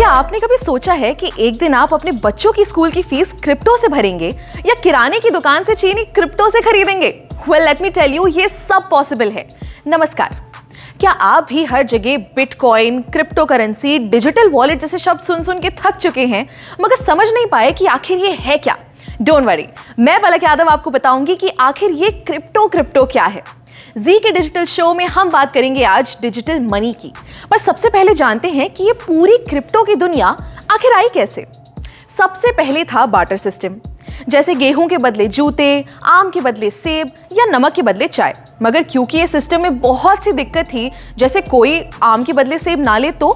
क्या आपने कभी सोचा है कि एक दिन आप अपने बच्चों की स्कूल की फीस क्रिप्टो से भरेंगे या किराने की दुकान से चीनी क्रिप्टो से खरीदेंगे? Well, let me tell you, ये सब पॉसिबल है। नमस्कार। क्या आप भी हर जगह bitcoin, crypto currency, digital wallet जैसे शब्द सुन सुन के थक चुके हैं मगर समझ नहीं पाए कि आखिर ये है क्या? डोंट वरी, मैं पलक यादव आपको बताऊंगी कि आखिर ये क्रिप्टो क्या है। जी के डिजिटल शो में हम बात करेंगे आज डिजिटल मनी की। पर सबसे पहले जानते हैं कि ये पूरी क्रिप्टो की दुनिया आखिर आई कैसे। सबसे पहले था बार्टर सिस्टम, जैसे गेहूं के बदले जूते, आम के बदले सेब या नमक के बदले चाय। मगर क्योंकि ये सिस्टम में बहुत सी दिक्कत थी, जैसे कोई आम के बदले सेब ना ले तो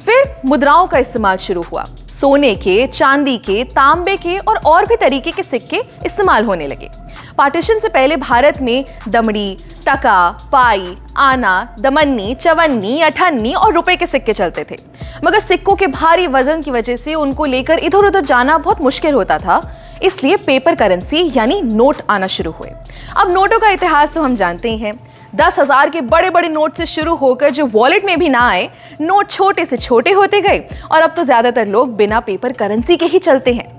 फिर मुद्राओं का इस्तेमाल शुरू हुआ। सोने के, चांदी के, तांबे के और भी तरीके के सिक्के इस्तेमाल होने लगे। पार्टीशन से पहले भारत में दमड़ी, टका, पाई, आना, दमन्नी, चवन्नी, अठन्नी और रुपए के सिक्के चलते थे। मगर सिक्कों के भारी वजन की वजह से उनको लेकर इधर उधर जाना बहुत मुश्किल होता था, इसलिए पेपर करेंसी यानी नोट आना शुरू हुए। अब नोटों का इतिहास तो हम जानते ही हैं। 10,000 के बड़े बड़े नोट से शुरू होकर जो वॉलेट में भी ना आए, नोट छोटे से छोटे होते गए और अब तो ज्यादातर लोग बिना पेपर करेंसी के ही चलते हैं।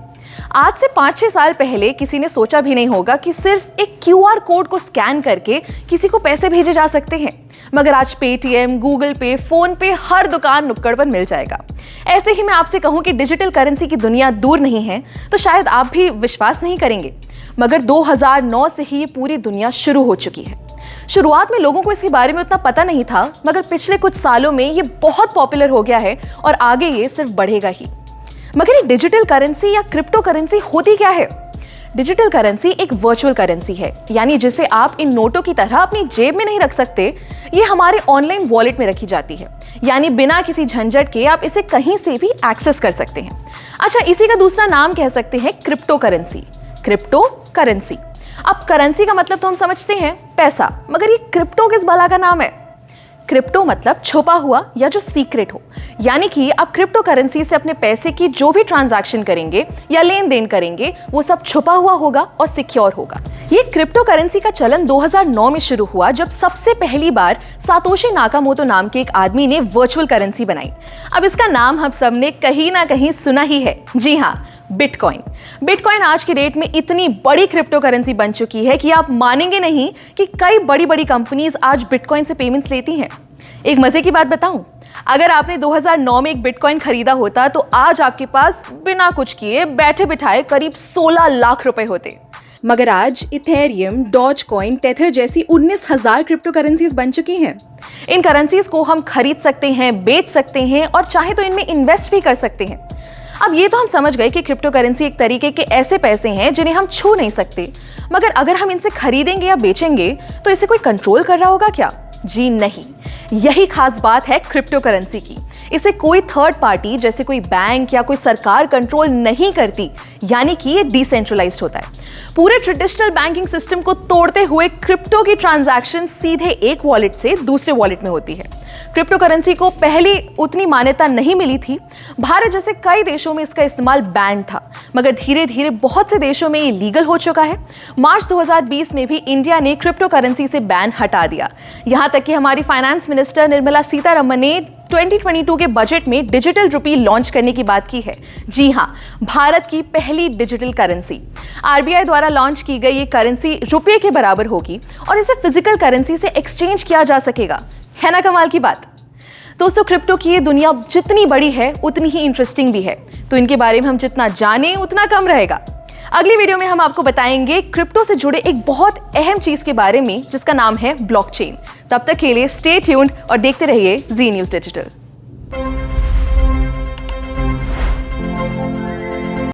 आज से 5-6 साल पहले किसी ने सोचा भी नहीं होगा कि सिर्फ एक क्यूआर कोड को स्कैन करके किसी को पैसे भेजे जा सकते हैं। मगर आज पेटीएम, गूगल पे, फोन पे हर दुकान नुक्कड़ पर मिल जाएगा। ऐसे ही मैं आपसे कहूं कि डिजिटल करेंसी की दुनिया दूर नहीं है तो शायद आप भी विश्वास नहीं करेंगे, मगर 2009 से ही ये पूरी दुनिया शुरू हो चुकी है। शुरुआत में लोगों को इसके बारे में उतना पता नहीं था, मगर पिछले कुछ सालों में ये बहुत पॉपुलर हो गया है और आगे ये सिर्फ बढ़ेगा ही। मगर ये डिजिटल करेंसी या क्रिप्टो करेंसी होती क्या है? डिजिटल करेंसी एक वर्चुअल करेंसी है, यानी जिसे आप इन नोटों की तरह अपनी जेब में नहीं रख सकते। ये हमारे ऑनलाइन वॉलेट में रखी जाती है, यानी बिना किसी झंझट के आप इसे कहीं से भी एक्सेस कर सकते हैं। अच्छा, इसी का दूसरा नाम कह सकते हैं क्रिप्टो करेंसी। Crypto currency. अब करेंसी का मतलब तो हम समझते हैं पैसा, मगर ये क्रिप्टो किस भला का नाम है? क्रिप्टो मतलब छुपा हुआ या जो सीक्रेट हो, यानी कि आप क्रिप्टो करेंसी से अपने पैसे की जो भी ट्रांजैक्शन करेंगे या लेन देन करेंगे वो सब छुपा हुआ होगा और सिक्योर होगा। ये क्रिप्टो करेंसी का चलन 2009 में शुरू हुआ, जब सबसे पहली बार सातोशी नाकामोटो नाम के एक आदमी ने वर्चुअल करेंसी बनाई। अब इसका नाम हम सब ने कहीं ना कहीं सुना ही है। जी हाँ, बिटकॉइन। बिटकॉइन आज की डेट में इतनी बड़ी क्रिप्टो करेंसी बन चुकी है कि आप मानेंगे नहीं कि कई बड़ी बड़ी कंपनीज आज बिटकॉइन से पेमेंट्स लेती हैं। एक मजे की बात बताऊं, अगर आपने 2009 में एक बिटकॉइन खरीदा होता तो आज आपके पास बिना कुछ किए बैठे बिठाए करीब 16 लाख रुपए होते। मगर आज इथेरियम, डॉजकॉइन, टेथर जैसी 19,000 क्रिप्टो करेंसीज बन चुकी हैं। इन करेंसीज को हम खरीद सकते हैं, बेच सकते हैं और चाहे तो इनमें इन्वेस्ट भी कर सकते हैं। अब ये तो हम समझ गए कि क्रिप्टो करेंसी एक तरीके के ऐसे पैसे हैं जिन्हें हम छू नहीं सकते, मगर अगर हम इनसे खरीदेंगे या बेचेंगे तो इसे कोई कंट्रोल कर रहा होगा क्या? जी नहीं। यही खास बात है क्रिप्टो करेंसी की। इसे कोई थर्ड पार्टी जैसे कोई बैंक या कोई सरकार कंट्रोल नहीं करती, यानी कि ये डिसेंट्रलाइज्ड होता है। पूरे ट्रेडिशनल बैंकिंग सिस्टम को तोड़ते हुए क्रिप्टो की ट्रांजैक्शन सीधे एक वॉलेट से दूसरे वॉलेट में होती है। क्रिप्टो करेंसी को पहले उतनी मान्यता नहीं मिली थी। भारत जैसे कई देशों में इसका इस्तेमाल बैन था, मगर धीरे धीरे बहुत से देशों में ये लीगल हो चुका है। मार्च 2020 में भी इंडिया ने क्रिप्टो करेंसी से बैन हटा दिया। यहां तक कि हमारी फाइनेंस मिनिस्टर निर्मला सीतारमण ने 2022 के बजट में डिजिटल रुपी लॉन्च करने की बात की है। जी हाँ, भारत की पहली डिजिटल करेंसी। आरबीआई द्वारा लॉन्च की गई ये करेंसी रुपये के बराबर होगी और इसे फिजिकल करेंसी से एक्सचेंज किया जा सकेगा। है ना कमाल की बात? दोस्तों, क्रिप्टो की ये दुनिया जितनी बड़ी है उतनी ही इंटरेस्टिंग भी है, तो इनके बारे में हम जितना जाने उतना कम रहेगा। अगली वीडियो में हम आपको बताएंगे क्रिप्टो से जुड़े एक बहुत अहम चीज के बारे में जिसका नाम है ब्लॉकचेन। तब तक के लिए स्टे ट्यून्ड और देखते रहिए जी न्यूज़ डिजिटल।